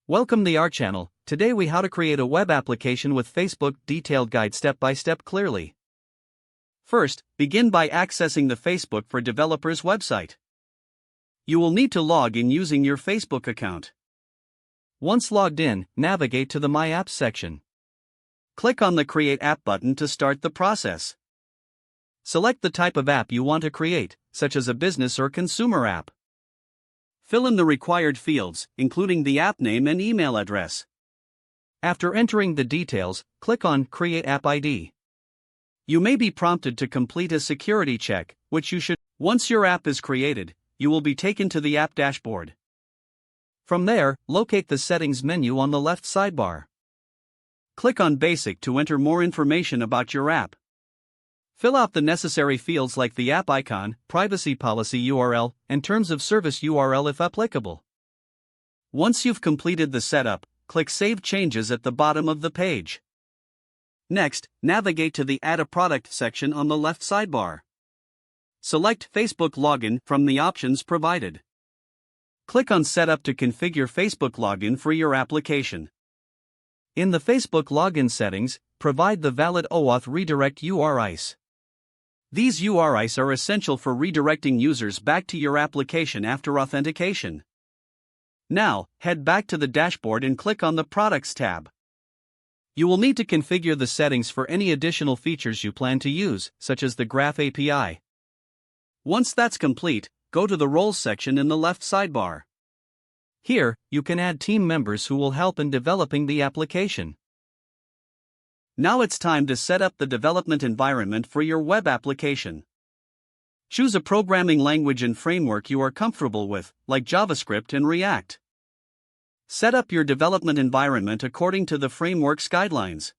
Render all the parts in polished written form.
Welcome to our channel. Today we how to create a web application with Facebook detailed guide step by step clearly. First, begin by accessing the Facebook for Developers website. You will need to log in using your Facebook account. Once logged in, navigate to the My Apps section. Click on the Create App button to start the process. Select the type of app you want to create, such as a business or consumer app. Fill in the required fields, including the app name and email address. After entering the details, click on Create App ID. You may be prompted to complete a security check, which you should. Once your app is created, you will be taken to the app dashboard. From there, locate the Settings menu on the left sidebar. Click on Basic to enter more information about your app. Fill out the necessary fields like the app icon, privacy policy URL, and terms of service URL if applicable. Once you've completed the setup, click Save Changes at the bottom of the page. Next, navigate to the Add a Product section on the left sidebar. Select Facebook Login from the options provided. Click on Setup to configure Facebook Login for your application. In the Facebook Login settings, provide the valid OAuth redirect URIs. These URIs are essential for redirecting users back to your application after authentication. Now, head back to the dashboard and click on the Products tab. You will need to configure the settings for any additional features you plan to use, such as the Graph API. Once that's complete, go to the Roles section in the left sidebar. Here, you can add team members who will help in developing the application. Now it's time to set up the development environment for your web application. Choose a programming language and framework you are comfortable with, like JavaScript and React. Set up your development environment according to the framework's guidelines.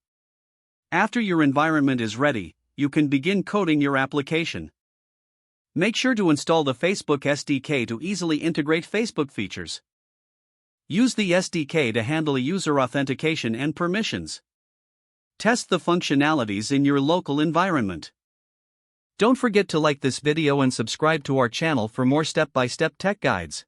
After your environment is ready, you can begin coding your application. Make sure to install the Facebook SDK to easily integrate Facebook features. Use the SDK to handle user authentication and permissions. Test the functionalities in your local environment. Don't forget to like this video and subscribe to our channel for more step-by-step tech guides.